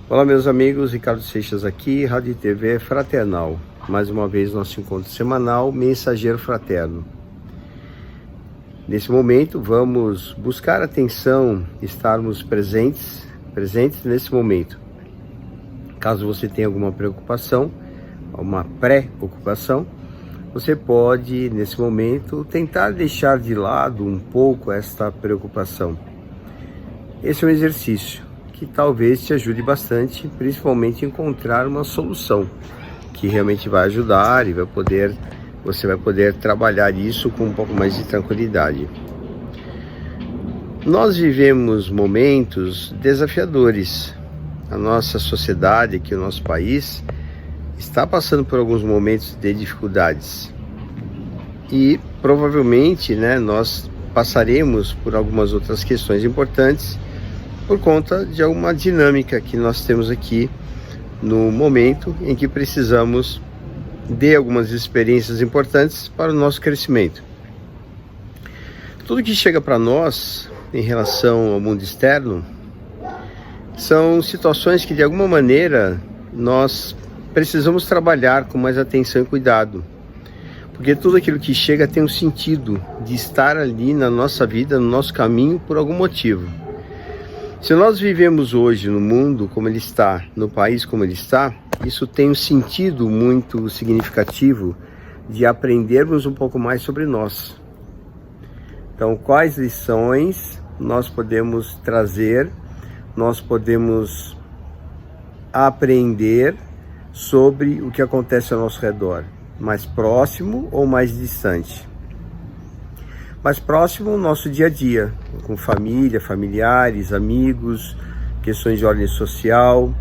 Olá meus amigos, Ricardo Seixas aqui, Rádio e TV Fraternal. Mais uma vez nosso encontro semanal, Mensageiro Fraterno. Nesse momento vamos buscar atenção, estarmos presentes nesse momento. Caso você tenha alguma preocupação, uma pré-ocupação, você pode nesse momento tentar deixar de lado um pouco esta preocupação. Esse é um exercício que talvez te ajude bastante, principalmente a encontrar uma solução que realmente vai ajudar e você vai poder trabalhar isso com um pouco mais de tranquilidade. Nós vivemos momentos desafiadores. A nossa sociedade, aqui o nosso país, está passando por alguns momentos de dificuldades. E provavelmente, nós passaremos por algumas outras questões importantes por conta de alguma dinâmica que nós temos aqui no momento em que precisamos de algumas experiências importantes para o nosso crescimento. Tudo que chega para nós em relação ao mundo externo são situações que de alguma maneira nós precisamos trabalhar com mais atenção e cuidado, porque tudo aquilo que chega tem um sentido de estar ali na nossa vida, no nosso caminho, por algum motivo. Se nós vivemos hoje no mundo como ele está, no país como ele está, isso tem um sentido muito significativo de aprendermos um pouco mais sobre nós. Então, quais lições nós podemos trazer, nós podemos aprender sobre o que acontece ao nosso redor, mais próximo ou mais distante? Mais próximo ao nosso dia a dia, com família, familiares, amigos, questões de ordem social,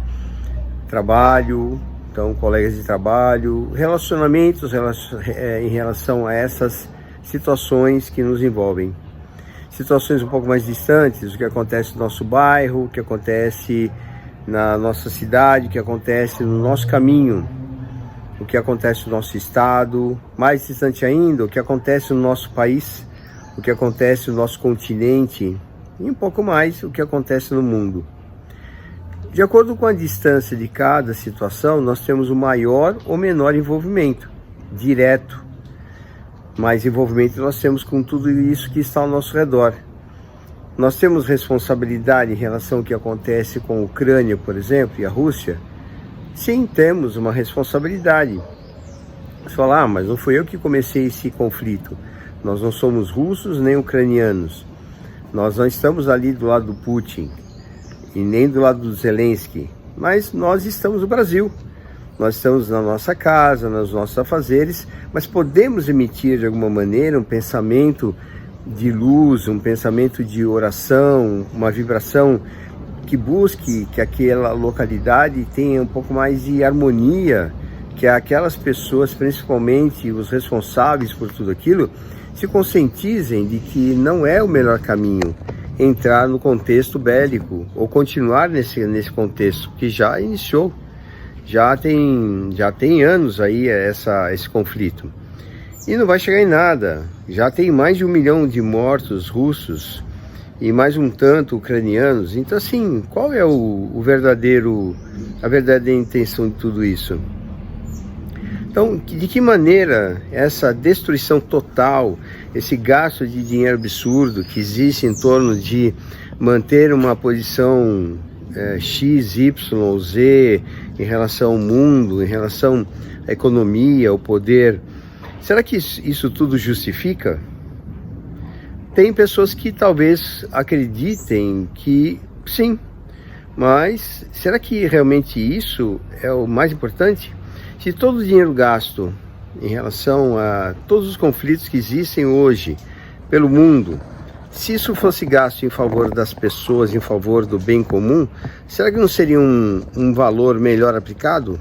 trabalho, então colegas de trabalho, relacionamentos em relação a essas situações que nos envolvem. Situações um pouco mais distantes, o que acontece no nosso bairro, o que acontece na nossa cidade, o que acontece no nosso caminho, o que acontece no nosso estado, mais distante ainda, o que acontece no nosso país, o que acontece no nosso continente e um pouco mais o que acontece no mundo. De acordo com a distância de cada situação, nós temos o maior ou menor envolvimento, direto. Mais envolvimento nós temos com tudo isso que está ao nosso redor. Nós temos responsabilidade em relação ao que acontece com a Ucrânia, por exemplo, e a Rússia? Sim, temos uma responsabilidade. Você fala, mas não fui eu que comecei esse conflito. Nós não somos russos nem ucranianos. Nós não estamos ali do lado do Putin e nem do lado do Zelensky. Mas nós estamos no Brasil. Nós estamos na nossa casa, nos nossos afazeres, mas podemos emitir de alguma maneira um pensamento de luz, um pensamento de oração, uma vibração que busque que aquela localidade tenha um pouco mais de harmonia, que aquelas pessoas, principalmente os responsáveis por tudo aquilo, se conscientizem de que não é o melhor caminho entrar no contexto bélico ou continuar nesse contexto que já iniciou, já tem anos aí esse conflito e não vai chegar em nada. Já tem mais de 1 milhão de mortos russos e mais um tanto ucranianos. Então assim, qual é a verdadeira intenção de tudo isso? Então, de que maneira essa destruição total, esse gasto de dinheiro absurdo que existe em torno de manter uma posição X, Y, Z em relação ao mundo, em relação à economia, ao poder, será que isso tudo justifica? Tem pessoas que talvez acreditem que sim, mas será que realmente isso é o mais importante? Se todo o dinheiro gasto em relação a todos os conflitos que existem hoje pelo mundo, se isso fosse gasto em favor das pessoas, em favor do bem comum, será que não seria um valor melhor aplicado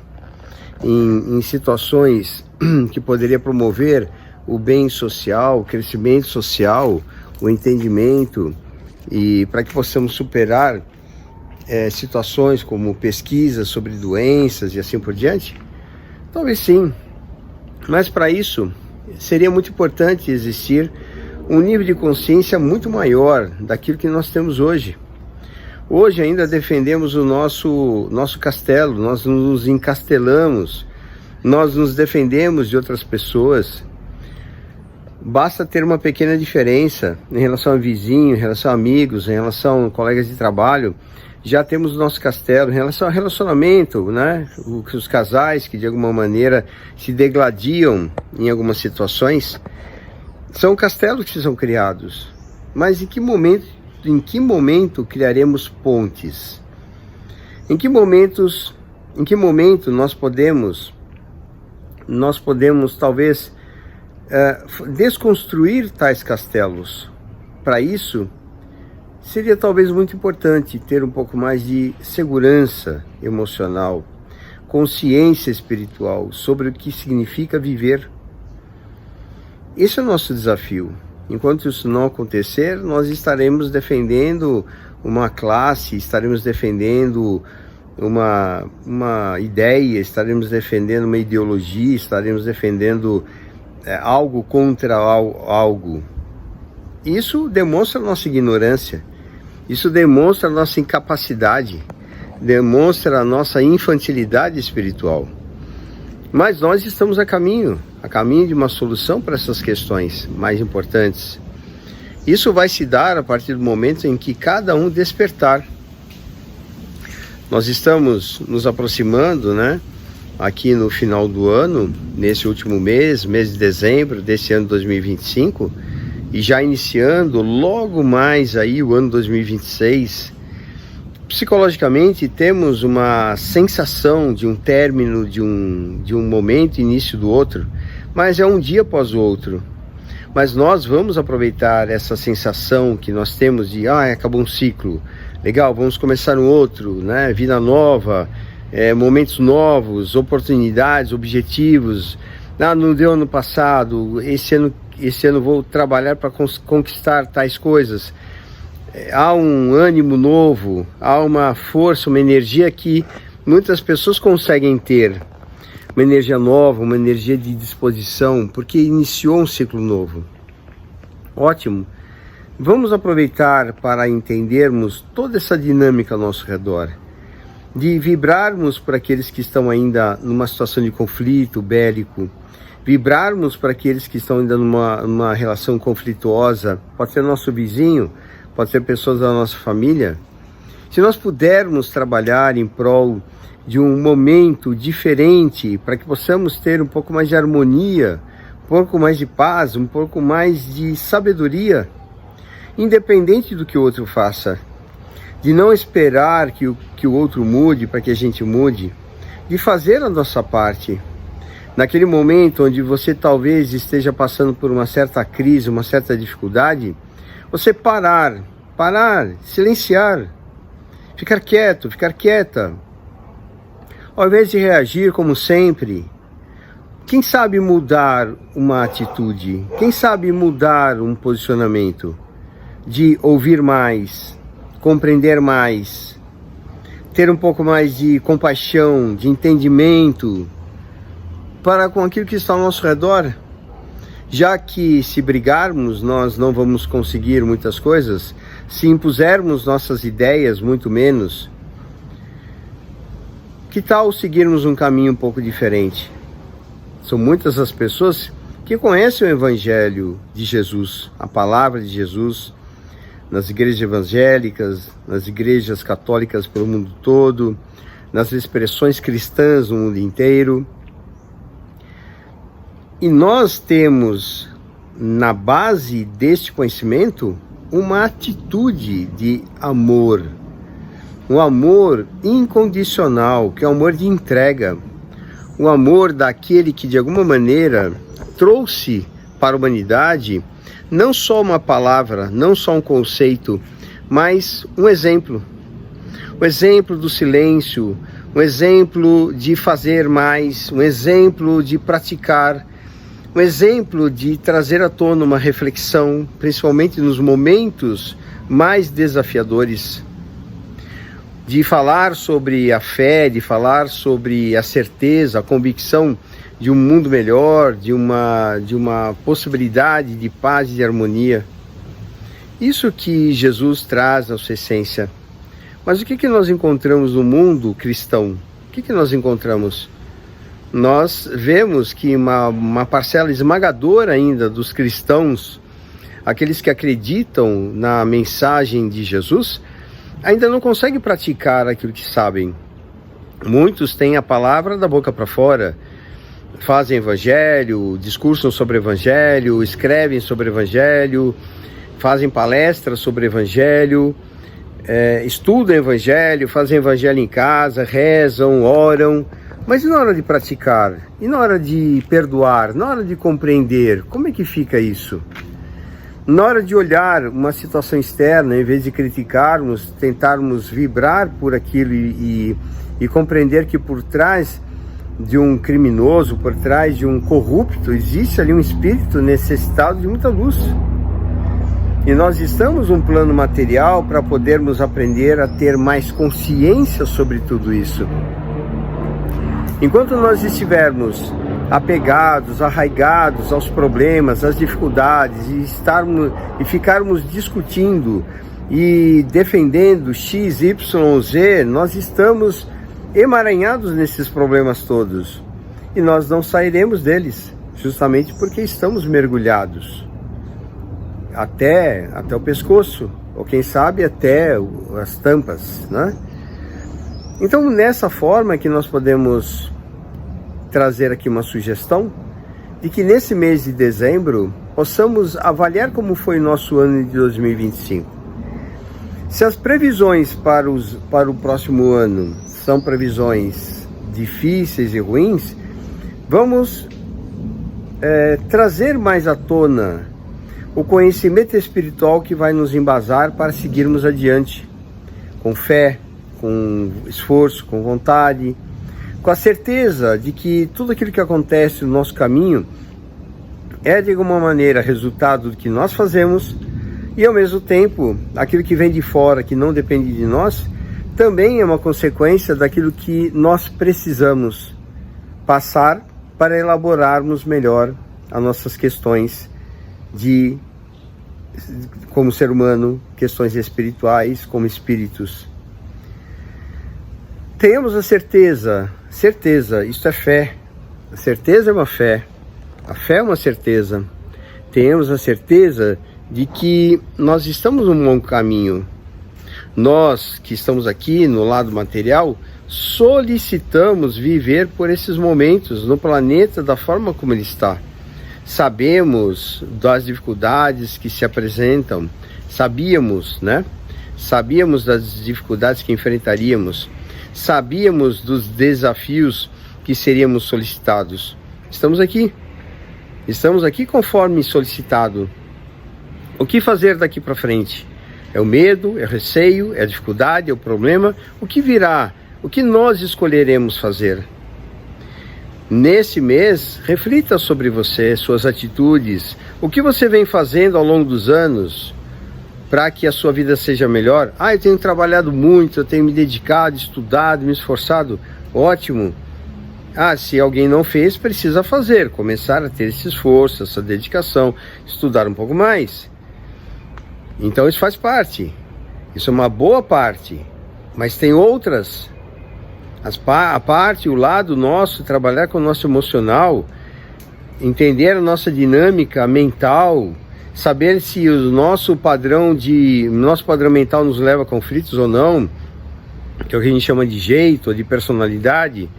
em situações que poderia promover o bem social, o crescimento social, o entendimento, e para que possamos superar situações como pesquisas sobre doenças e assim por diante? Talvez sim, mas para isso seria muito importante existir um nível de consciência muito maior daquilo que nós temos hoje. Hoje ainda defendemos o nosso castelo, nós nos encastelamos, nós nos defendemos de outras pessoas. Basta ter uma pequena diferença em relação a vizinho, em relação a amigos, em relação a colegas de trabalho, já temos o nosso castelo. Em relação ao relacionamento, né? Os casais que de alguma maneira se degladiam em algumas situações, são castelos que são criados. Mas em que momento criaremos pontes? Em que momento nós podemos talvez desconstruir tais castelos? Para isso, seria talvez muito importante ter um pouco mais de segurança emocional, consciência espiritual sobre o que significa viver. Esse é o nosso desafio. Enquanto isso não acontecer, nós estaremos defendendo uma classe, estaremos defendendo uma ideia, estaremos defendendo uma ideologia, estaremos defendendo algo contra algo. Isso demonstra a nossa ignorância, isso demonstra a nossa incapacidade, demonstra a nossa infantilidade espiritual. Mas nós estamos a caminho de uma solução para essas questões mais importantes. Isso vai se dar a partir do momento em que cada um despertar. Nós estamos nos aproximando, né? Aqui no final do ano, nesse último mês de dezembro desse ano 2025, e já iniciando logo mais aí o ano 2026, psicologicamente temos uma sensação de um término de um momento, início do outro, mas é um dia após o outro. Mas nós vamos aproveitar essa sensação que nós temos de acabou um ciclo, legal, vamos começar um outro, né? Vida nova, momentos novos, oportunidades, objetivos. Não deu ano passado, esse ano vou trabalhar para conquistar tais coisas. Há um ânimo novo, há uma força, uma energia que muitas pessoas conseguem ter. Uma energia nova, uma energia de disposição, porque iniciou um ciclo novo. Ótimo. Vamos aproveitar para entendermos toda essa dinâmica ao nosso redor. De vibrarmos para aqueles que estão ainda numa situação de conflito bélico, vibrarmos para aqueles que estão ainda numa relação conflituosa, pode ser nosso vizinho, pode ser pessoas da nossa família. Se nós pudermos trabalhar em prol de um momento diferente, para que possamos ter um pouco mais de harmonia, um pouco mais de paz, um pouco mais de sabedoria, independente do que o outro faça, de não esperar que o outro mude para que a gente mude, de fazer a nossa parte. Naquele momento onde você talvez esteja passando por uma certa crise, uma certa dificuldade, você parar, silenciar, ficar quieto, ficar quieta, ao invés de reagir como sempre. Quem sabe mudar uma atitude? Quem sabe mudar um posicionamento? De ouvir mais, compreender mais, ter um pouco mais de compaixão, de entendimento para com aquilo que está ao nosso redor. Já que se brigarmos, nós não vamos conseguir muitas coisas, se impusermos nossas ideias, muito menos. Que tal seguirmos um caminho um pouco diferente? São muitas as pessoas que conhecem o Evangelho de Jesus, a palavra de Jesus, nas igrejas evangélicas, nas igrejas católicas pelo mundo todo, nas expressões cristãs no mundo inteiro. E nós temos, na base deste conhecimento, uma atitude de amor, um amor incondicional, que é um amor de entrega, um amor daquele que de alguma maneira trouxe para a humanidade não só uma palavra, não só um conceito, mas um exemplo do silêncio, um exemplo de fazer mais, um exemplo de praticar, um exemplo de trazer à tona uma reflexão, principalmente nos momentos mais desafiadores, de falar sobre a fé, de falar sobre a certeza, a convicção de um mundo melhor, de uma possibilidade de paz e de harmonia. Isso que Jesus traz na sua essência, Mas o que nós encontramos no mundo cristão? O que nós encontramos? Nós vemos que uma parcela esmagadora ainda dos cristãos, aqueles que acreditam na mensagem de Jesus, ainda não conseguem praticar aquilo que sabem. Muitos têm a palavra da boca para fora, fazem evangelho, discursam sobre evangelho, escrevem sobre evangelho, fazem palestras sobre evangelho, estudam evangelho, fazem evangelho em casa, rezam, oram, mas e na hora de praticar? E na hora de perdoar? Na hora de compreender? Como é que fica isso? Na hora de olhar uma situação externa, em vez de criticarmos, tentarmos vibrar por aquilo e compreender que por trás de um criminoso, por trás de um corrupto, existe ali um espírito necessitado de muita luz. E nós estamos num plano material para podermos aprender a ter mais consciência sobre tudo isso. Enquanto nós estivermos apegados, arraigados aos problemas, às dificuldades, e ficarmos discutindo e defendendo X, Y, Z, nós estamos emaranhados nesses problemas todos. E nós não sairemos deles, justamente porque estamos mergulhados até o pescoço, ou quem sabe até as tampas, né? Então, nessa forma que nós podemos trazer aqui uma sugestão de que nesse mês de dezembro possamos avaliar como foi o nosso ano de 2025. Se as previsões para o próximo ano são previsões difíceis e ruins, vamos trazer mais à tona o conhecimento espiritual que vai nos embasar para seguirmos adiante, com fé, com esforço, com vontade, com a certeza de que tudo aquilo que acontece no nosso caminho é de alguma maneira resultado do que nós fazemos, e ao mesmo tempo aquilo que vem de fora, que não depende de nós, também é uma consequência daquilo que nós precisamos passar para elaborarmos melhor as nossas questões como ser humano, questões espirituais, como espíritos. Tenhamos a certeza, isto é fé, a certeza é uma fé, a fé é uma certeza. Tenhamos a certeza de que nós estamos num bom caminho. Nós que estamos aqui no lado material, solicitamos viver por esses momentos no planeta da forma como ele está. Sabemos das dificuldades que se apresentam, sabíamos, né? Sabíamos das dificuldades que enfrentaríamos, sabíamos dos desafios que seríamos solicitados. Estamos aqui conforme solicitado. O que fazer daqui para frente? É o medo, é o receio, é a dificuldade, é o problema. O que virá? O que nós escolheremos fazer? Nesse mês, reflita sobre você, suas atitudes, o que você vem fazendo ao longo dos anos para que a sua vida seja melhor. Eu tenho trabalhado muito, eu tenho me dedicado, estudado, me esforçado. Ótimo. Se alguém não fez, precisa fazer, começar a ter esse esforço, essa dedicação, estudar um pouco mais. Então isso faz parte, isso é uma boa parte, mas tem outras. A parte, o lado nosso, trabalhar com o nosso emocional, entender a nossa dinâmica mental, saber se o nosso padrão mental nos leva a conflitos ou não, que é o que a gente chama de jeito ou de personalidade.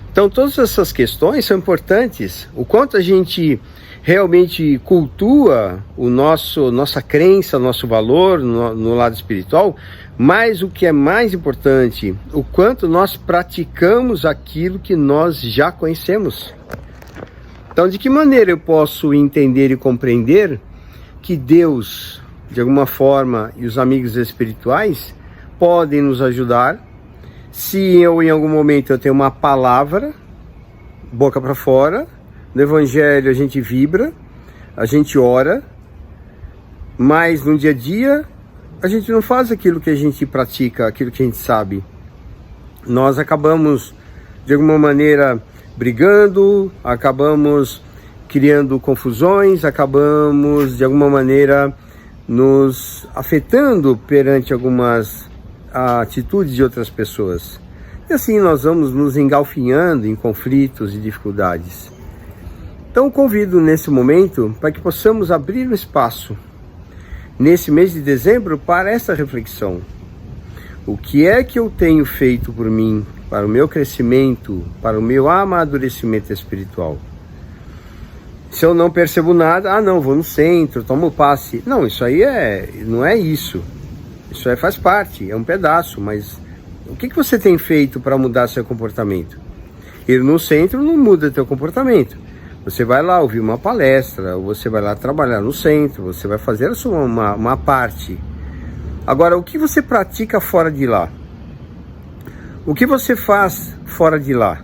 Então todas essas questões são importantes. O quanto a gente realmente cultua nossa crença, nosso valor no lado espiritual, mas o que é mais importante, o quanto nós praticamos aquilo que nós já conhecemos. Então, de que maneira eu posso entender e compreender que Deus, de alguma forma, e os amigos espirituais podem nos ajudar, se em algum momento eu tenho uma palavra, boca para fora, no Evangelho a gente vibra, a gente ora, mas no dia a dia a gente não faz aquilo que a gente pratica, aquilo que a gente sabe. Nós acabamos, de alguma maneira, brigando, acabamos criando confusões, acabamos, de alguma maneira, nos afetando perante algumas a atitude de outras pessoas. E assim nós vamos nos engalfinhando em conflitos e dificuldades. Então convido nesse momento para que possamos abrir um espaço, nesse mês de dezembro, para essa reflexão. O que é que eu tenho feito por mim, para o meu crescimento, para o meu amadurecimento espiritual? Se eu não percebo nada, não, vou no centro, tomo passe. Não, isso aí não é isso. Isso aí faz parte, é um pedaço, mas o que você tem feito para mudar seu comportamento? Ir no centro não muda teu comportamento. Você vai lá ouvir uma palestra, ou você vai lá trabalhar no centro, você vai fazer a sua uma parte. Agora, o que você pratica fora de lá? O que você faz fora de lá?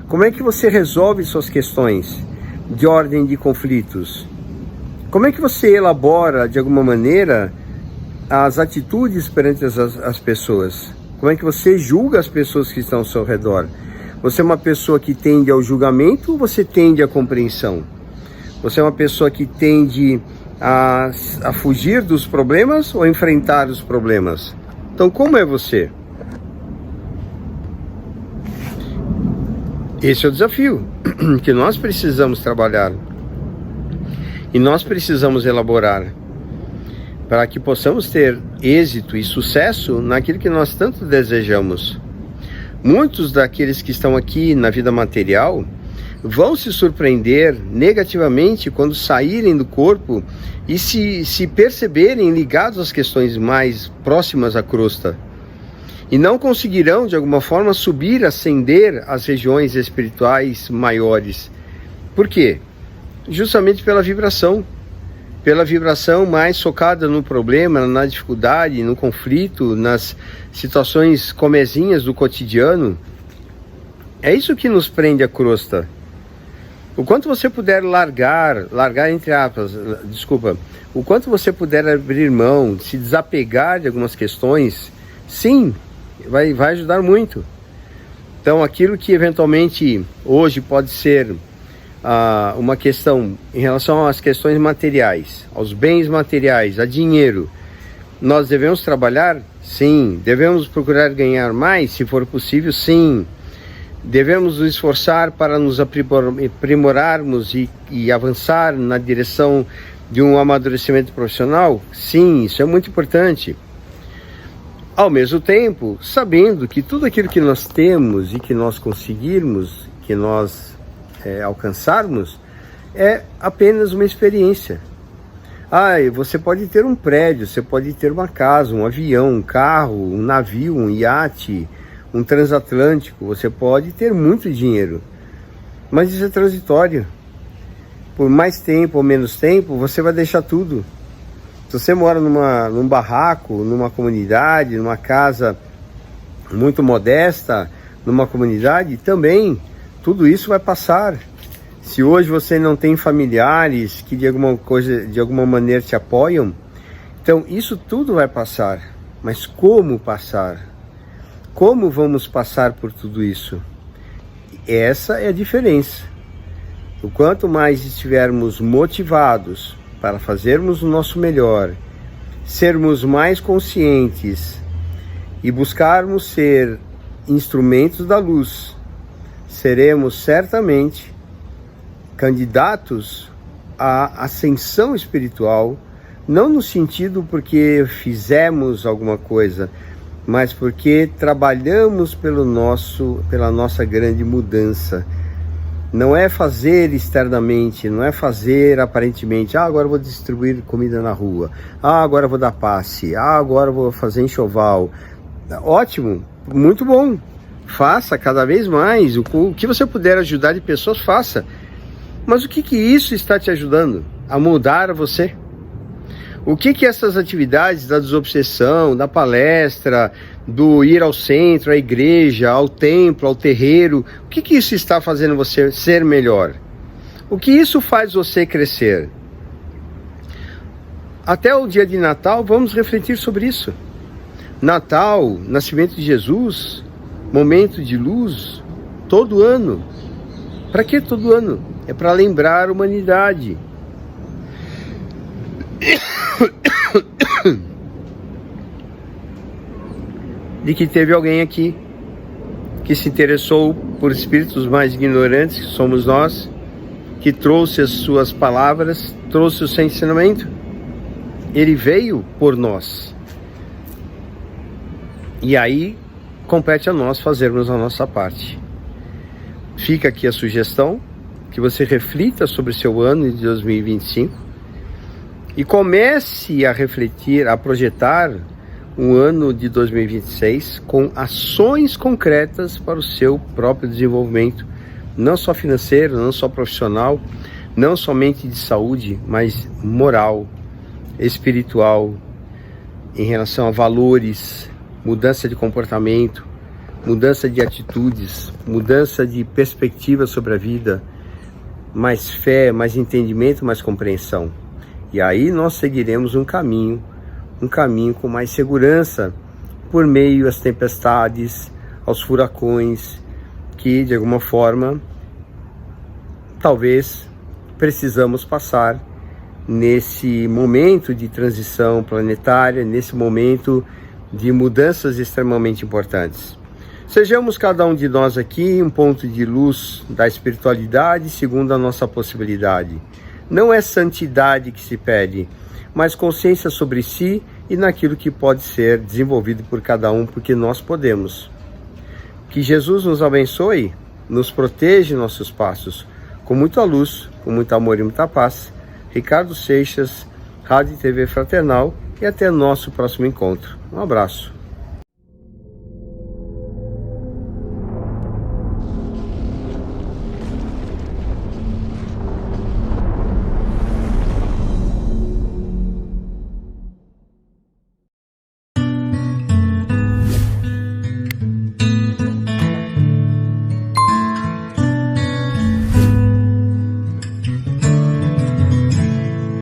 Como é que você resolve suas questões de ordem de conflitos? Como é que você elabora, de alguma maneira, as atitudes perante as pessoas? Como é que você julga as pessoas que estão ao seu redor? Você é uma pessoa que tende ao julgamento ou você tende à compreensão? Você é uma pessoa que tende a fugir dos problemas ou enfrentar os problemas? Então, como é você? Esse é o desafio que nós precisamos trabalhar e nós precisamos elaborar para que possamos ter êxito e sucesso naquilo que nós tanto desejamos. Muitos daqueles que estão aqui na vida material vão se surpreender negativamente quando saírem do corpo e se perceberem ligados às questões mais próximas à crosta. E não conseguirão, de alguma forma, subir, ascender às regiões espirituais maiores. Por quê? Justamente pela vibração mais focada no problema, na dificuldade, no conflito, nas situações comezinhas do cotidiano. É isso que nos prende à crosta. O quanto você puder largar entre aspas, o quanto você puder abrir mão, se desapegar de algumas questões, sim, vai ajudar muito. Então, aquilo que eventualmente hoje pode ser uma questão em relação às questões materiais, aos bens materiais, a dinheiro, nós devemos trabalhar? Sim. Devemos procurar ganhar mais, se for possível? Sim. Devemos nos esforçar para nos aprimorarmos e avançar na direção de um amadurecimento profissional? Sim, isso é muito importante. Ao mesmo tempo, sabendo que tudo aquilo que nós temos e que nós conseguirmos, que nós alcançarmos, é apenas uma experiência. Você pode ter um prédio, você pode ter uma casa, um avião, um carro, um navio, um iate, um transatlântico, você pode ter muito dinheiro, mas isso é transitório. Por mais tempo ou menos tempo, você vai deixar tudo. Se você mora num barraco, numa comunidade, numa casa muito modesta, numa comunidade, também tudo isso vai passar. Se hoje você não tem familiares que de alguma maneira te apoiam, então isso tudo vai passar. Mas como passar? Como vamos passar por tudo isso? Essa é a diferença. O quanto mais estivermos motivados para fazermos o nosso melhor, sermos mais conscientes e buscarmos ser instrumentos da luz, seremos certamente candidatos à ascensão espiritual, não no sentido porque fizemos alguma coisa, mas porque trabalhamos pela nossa grande mudança. Não é fazer externamente, não é fazer aparentemente, agora eu vou distribuir comida na rua, agora eu vou dar passe, agora eu vou fazer enxoval. Ótimo, muito bom. Faça cada vez mais. O que você puder ajudar de pessoas, faça. Mas o que isso está te ajudando a mudar você? O que essas atividades da desobsessão, da palestra, do ir ao centro, à igreja, ao templo, ao terreiro, o que isso está fazendo você ser melhor? O que isso faz você crescer? Até o dia de Natal, vamos refletir sobre isso. Natal, nascimento de Jesus, momento de luz, todo ano. Para que todo ano? É para lembrar a humanidade. de que teve alguém aqui que se interessou por espíritos mais ignorantes, que somos nós, que trouxe as suas palavras, trouxe o seu ensinamento. Ele veio por nós. E aí, compete a nós fazermos a nossa parte. Fica aqui a sugestão, que você reflita sobre seu ano de 2025 e comece a refletir, a projetar um ano de 2026 com ações concretas para o seu próprio desenvolvimento, não só financeiro, não só profissional, não somente de saúde, mas moral, espiritual, em relação a valores, mudança de comportamento, mudança de atitudes, mudança de perspectiva sobre a vida, mais fé, mais entendimento, mais compreensão. E aí nós seguiremos um caminho com mais segurança, por meio às tempestades, aos furacões, que de alguma forma, talvez, precisamos passar nesse momento de transição planetária, nesse momento de mudanças extremamente importantes. Sejamos cada um de nós aqui um ponto de luz da espiritualidade segundo a nossa possibilidade. Não é santidade que se pede, mas consciência sobre si e naquilo que pode ser desenvolvido por cada um, porque nós podemos. Que Jesus nos abençoe, nos proteja em nossos passos, com muita luz, com muito amor e muita paz. Ricardo Seixas, Rádio e TV Fraternal, e até nosso próximo encontro. Um abraço.